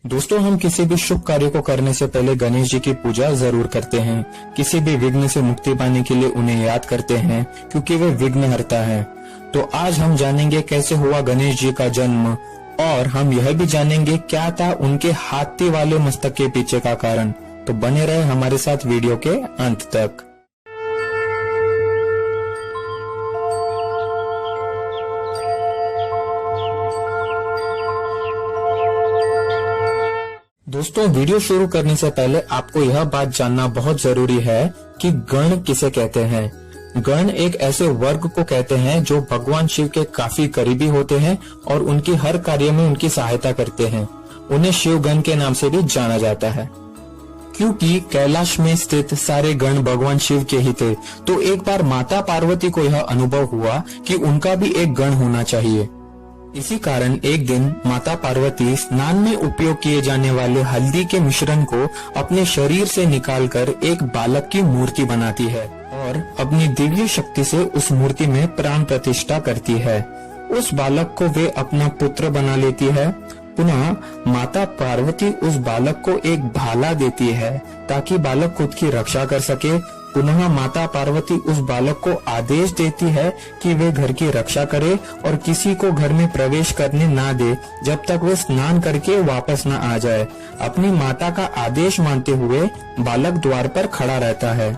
दोस्तों, हम किसी भी शुभ कार्य को करने से पहले गणेश जी की पूजा जरूर करते हैं। किसी भी विघ्न से मुक्ति पाने के लिए उन्हें याद करते हैं, क्योंकि वे विघ्न हरता है। तो आज हम जानेंगे कैसे हुआ गणेश जी का जन्म, और हम यह भी जानेंगे क्या था उनके हाथी वाले मस्तक के पीछे का कारण। तो बने रहे हमारे साथ वीडियो के अंत तक। दोस्तों, वीडियो शुरू करने से पहले आपको यह बात जानना बहुत जरूरी है कि गण किसे कहते हैं। गण एक ऐसे वर्ग को कहते हैं जो भगवान शिव के काफी करीबी होते हैं और उनकी हर कार्य में उनकी सहायता करते हैं। उन्हें शिव गण के नाम से भी जाना जाता है, क्योंकि कैलाश में स्थित सारे गण भगवान शिव के ही थे। तो एक बार माता पार्वती को यह अनुभव हुआ कि उनका भी एक गण होना चाहिए। इसी कारण एक दिन माता पार्वती स्नान में उपयोग किए जाने वाले हल्दी के मिश्रण को अपने शरीर से निकालकर एक बालक की मूर्ति बनाती है और अपनी दिव्य शक्ति से उस मूर्ति में प्राण प्रतिष्ठा करती है। उस बालक को वे अपना पुत्र बना लेती है। पुनः माता पार्वती उस बालक को एक भाला देती है ताकि बालक खुद की रक्षा कर सके। पुनः माता पार्वती उस बालक को आदेश देती है कि वे घर की रक्षा करे और किसी को घर में प्रवेश करने ना दे जब तक वे स्नान करके वापस न आ जाए। अपनी माता का आदेश मानते हुए बालक द्वार पर खड़ा रहता है।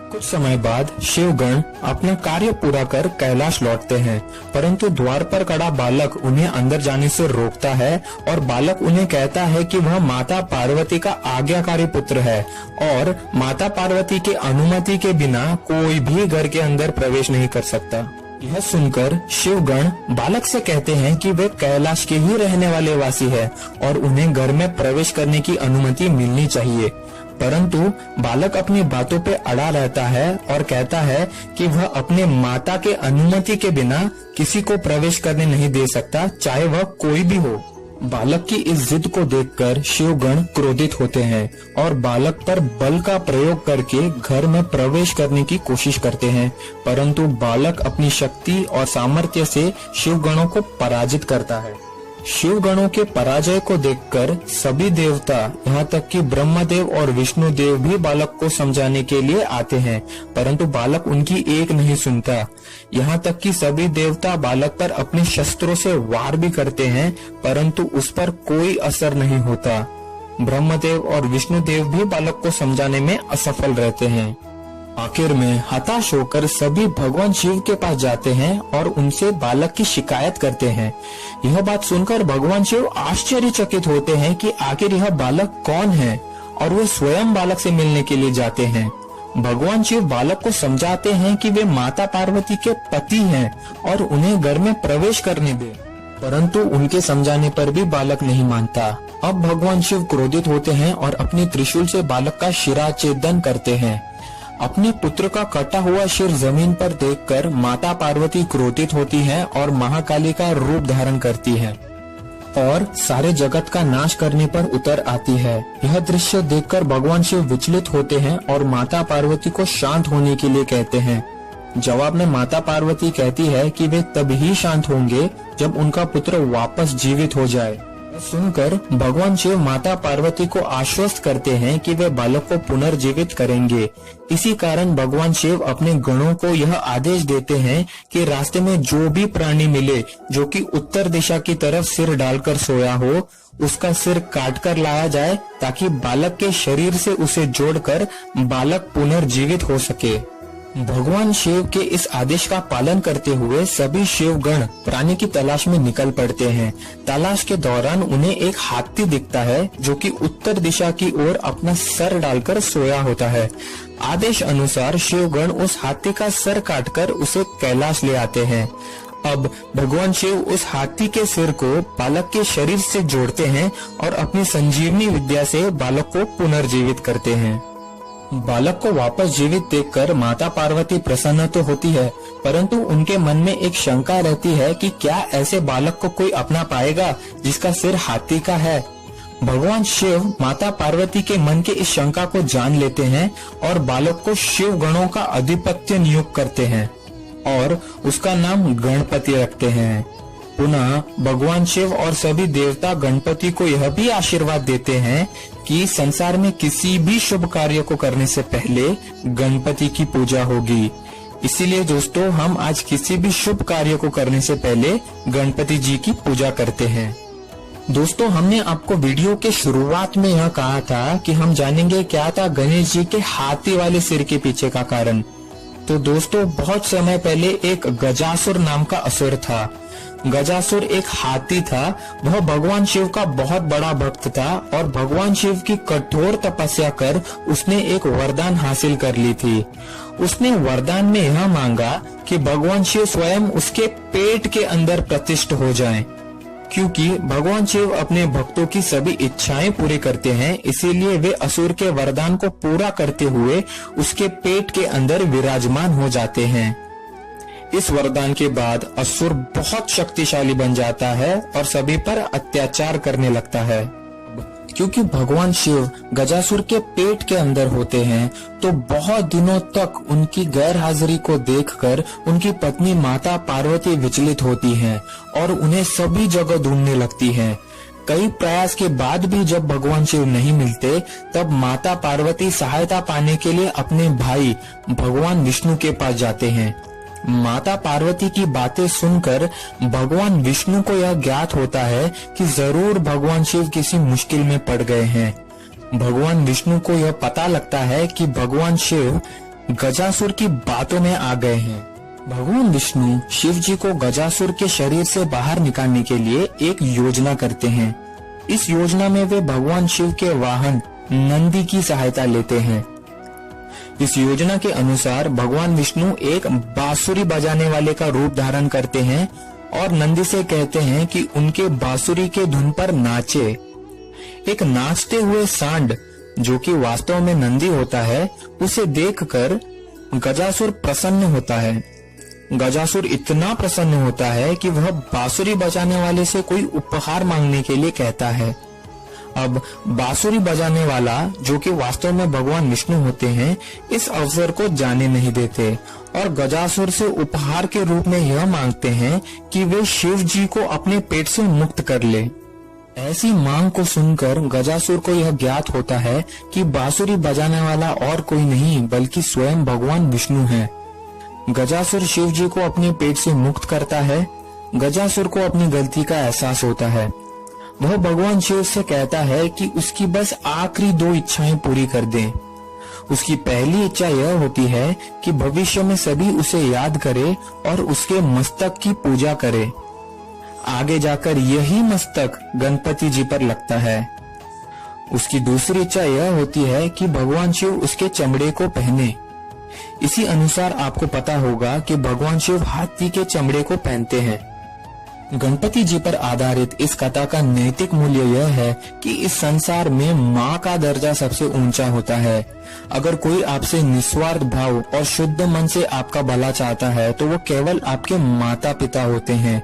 कुछ समय बाद शिवगण अपना कार्य पूरा कर कैलाश लौटते हैं, परंतु द्वार पर खड़ा बालक उन्हें अंदर जाने से रोकता है और बालक उन्हें कहता है कि वह माता पार्वती का आज्ञाकारी पुत्र है और माता पार्वती के अनुमति के बिना कोई भी घर के अंदर प्रवेश नहीं कर सकता। यह सुनकर शिवगण बालक से कहते हैं कि वे कैलाश के ही रहने वाले वासी है और उन्हें घर में प्रवेश करने की अनुमति मिलनी चाहिए। परंतु बालक अपनी बातों पे अड़ा रहता है और कहता है कि वह अपने माता के अनुमति के बिना किसी को प्रवेश करने नहीं दे सकता, चाहे वह कोई भी हो। बालक की इस जिद को देखकर शिवगण क्रोधित होते हैं और बालक पर बल का प्रयोग करके घर में प्रवेश करने की कोशिश करते हैं, परंतु बालक अपनी शक्ति और सामर्थ्य से शिवगणों को पराजित करता है। शिवगणों के पराजय को देखकर सभी देवता, यहाँ तक कि ब्रह्मदेव और विष्णुदेव भी बालक को समझाने के लिए आते हैं, परंतु बालक उनकी एक नहीं सुनता। यहाँ तक कि सभी देवता बालक पर अपने शस्त्रों से वार भी करते हैं, परंतु उस पर कोई असर नहीं होता। ब्रह्मदेव और विष्णुदेव भी बालक को समझाने में असफल रहते हैं। आखिर में हताश होकर सभी भगवान शिव के पास जाते हैं और उनसे बालक की शिकायत करते हैं। यह बात सुनकर भगवान शिव आश्चर्यचकित होते हैं कि आखिर यह बालक कौन है, और वे स्वयं बालक से मिलने के लिए जाते हैं। भगवान शिव बालक को समझाते हैं कि वे माता पार्वती के पति हैं और उन्हें घर में प्रवेश करने दे, परंतु उनके समझाने पर भी बालक नहीं मानता। अब भगवान शिव क्रोधित होते हैं और अपने त्रिशूल से बालक का शिराच्छेदन करते हैं। अपने पुत्र का कटा हुआ सिर जमीन पर देखकर माता पार्वती क्रोधित होती है और महाकाली का रूप धारण करती है और सारे जगत का नाश करने पर उतर आती है। यह दृश्य देखकर भगवान शिव विचलित होते हैं और माता पार्वती को शांत होने के लिए कहते हैं। जवाब में माता पार्वती कहती है कि वे तभी शांत होंगे जब उनका पुत्र वापस जीवित हो जाए। सुनकर भगवान शिव माता पार्वती को आश्वस्त करते हैं कि वे बालक को पुनर्जीवित करेंगे। इसी कारण भगवान शिव अपने गणों को यह आदेश देते हैं कि रास्ते में जो भी प्राणी मिले जो कि उत्तर दिशा की तरफ सिर डालकर सोया हो, उसका सिर काटकर लाया जाए ताकि बालक के शरीर से उसे जोड़कर बालक पुनर्जीवित हो सके। भगवान शिव के इस आदेश का पालन करते हुए सभी शिवगण प्राणी की तलाश में निकल पड़ते हैं। तलाश के दौरान उन्हें एक हाथी दिखता है जो कि उत्तर दिशा की ओर अपना सर डालकर सोया होता है। आदेश अनुसार शिवगण उस हाथी का सर काटकर उसे कैलाश ले आते हैं। अब भगवान शिव उस हाथी के सिर को बालक के शरीर से जोड़ते हैं और अपनी संजीवनी विद्या से बालक को पुनर्जीवित करते हैं। बालक को वापस जीवित देखकर माता पार्वती प्रसन्न तो होती है, परंतु उनके मन में एक शंका रहती है कि क्या ऐसे बालक को कोई अपना पाएगा जिसका सिर हाथी का है। भगवान शिव माता पार्वती के मन के इस शंका को जान लेते हैं और बालक को शिव गणों का अधिपत्य नियुक्त करते हैं और उसका नाम गणपति रखते हैं। पुनः भगवान शिव और सभी देवता गणपति को यह भी आशीर्वाद देते हैं कि संसार में किसी भी शुभ कार्य को करने से पहले गणपति की पूजा होगी। इसीलिए दोस्तों, हम आज किसी भी शुभ कार्य को करने से पहले गणपति जी की पूजा करते हैं। दोस्तों, हमने आपको वीडियो के शुरुआत में यह कहा था कि हम जानेंगे क्या था गणेश जी के हाथी वाले सिर के पीछे का कारण। तो दोस्तों, बहुत समय पहले एक गजासुर नाम का असुर था। गजासुर एक हाथी था। वह भगवान शिव का बहुत बड़ा भक्त था और भगवान शिव की कठोर तपस्या कर उसने एक वरदान हासिल कर ली थी। उसने वरदान में यह मांगा कि भगवान शिव स्वयं उसके पेट के अंदर प्रतिष्ठित हो जाएं। क्योंकि भगवान शिव अपने भक्तों की सभी इच्छाएं पूरी करते हैं, इसीलिए वे असुर के वरदान को पूरा करते हुए उसके पेट के अंदर विराजमान हो जाते हैं। इस वरदान के बाद असुर बहुत शक्तिशाली बन जाता है और सभी पर अत्याचार करने लगता है। क्योंकि भगवान शिव गजासुर के पेट के अंदर होते हैं, तो बहुत दिनों तक उनकी गैर हाजिरी को देखकर उनकी पत्नी माता पार्वती विचलित होती हैं और उन्हें सभी जगह ढूंढने लगती हैं। कई प्रयास के बाद भी जब भगवान शिव नहीं मिलते, तब माता पार्वती सहायता पाने के लिए अपने भाई भगवान विष्णु के पास जाते हैं। माता पार्वती की बातें सुनकर भगवान विष्णु को यह ज्ञात होता है कि जरूर भगवान शिव किसी मुश्किल में पड़ गए हैं। भगवान विष्णु को यह पता लगता है कि भगवान शिव गजासुर की बातों में आ गए हैं। भगवान विष्णु शिव जी को गजासुर के शरीर से बाहर निकालने के लिए एक योजना करते हैं। इस योजना में वे भगवान शिव के वाहन नंदी की सहायता लेते हैं। इस योजना के अनुसार भगवान विष्णु एक बांसुरी बजाने वाले का रूप धारण करते हैं और नंदी से कहते हैं कि उनके बांसुरी के धुन पर नाचे। एक नाचते हुए सांड, जो कि वास्तव में नंदी होता है, उसे देखकर गजासुर प्रसन्न होता है। गजासुर इतना प्रसन्न होता है कि वह बांसुरी बजाने वाले से कोई उपहार मांगने के लिए कहता है। अब बांसुरी बजाने वाला, जो कि वास्तव में भगवान विष्णु होते हैं, इस अवसर को जाने नहीं देते और गजासुर से उपहार के रूप में यह मांगते हैं कि वे शिव जी को अपने पेट से मुक्त कर ले। ऐसी मांग को सुनकर गजासुर को यह ज्ञात होता है कि बांसुरी बजाने वाला और कोई नहीं बल्कि स्वयं भगवान विष्णु है। गजासुर शिव जी को अपने पेट से मुक्त करता है। गजासुर को अपनी गलती का एहसास होता है। वह भगवान शिव से कहता है कि उसकी बस आखिरी 2 इच्छाएं पूरी कर दें। उसकी पहली इच्छा यह होती है कि भविष्य में सभी उसे याद करे और उसके मस्तक की पूजा करे। आगे जाकर यही मस्तक गणपति जी पर लगता है। उसकी दूसरी इच्छा यह होती है कि भगवान शिव उसके चमड़े को पहने। इसी अनुसार आपको पता होगा कि भगवान शिव हाथी के चमड़े को पहनते हैं। गणपति जी पर आधारित इस कथा का नैतिक मूल्य यह है कि इस संसार में माँ का दर्जा सबसे ऊंचा होता है। अगर कोई आपसे निस्वार्थ भाव और शुद्ध मन से आपका भला चाहता है, तो वो केवल आपके माता पिता होते हैं।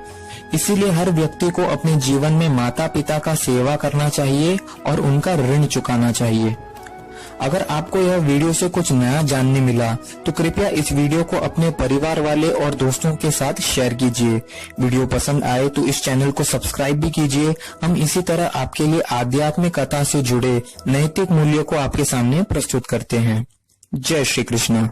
इसीलिए हर व्यक्ति को अपने जीवन में माता पिता का सेवा करना चाहिए और उनका ऋण चुकाना चाहिए। अगर आपको यह वीडियो से कुछ नया जानने मिला, तो कृपया इस वीडियो को अपने परिवार वाले और दोस्तों के साथ शेयर कीजिए। वीडियो पसंद आए तो इस चैनल को सब्सक्राइब भी कीजिए। हम इसी तरह आपके लिए आध्यात्मिक कथा से जुड़े नैतिक मूल्यों को आपके सामने प्रस्तुत करते हैं। जय श्री कृष्ण।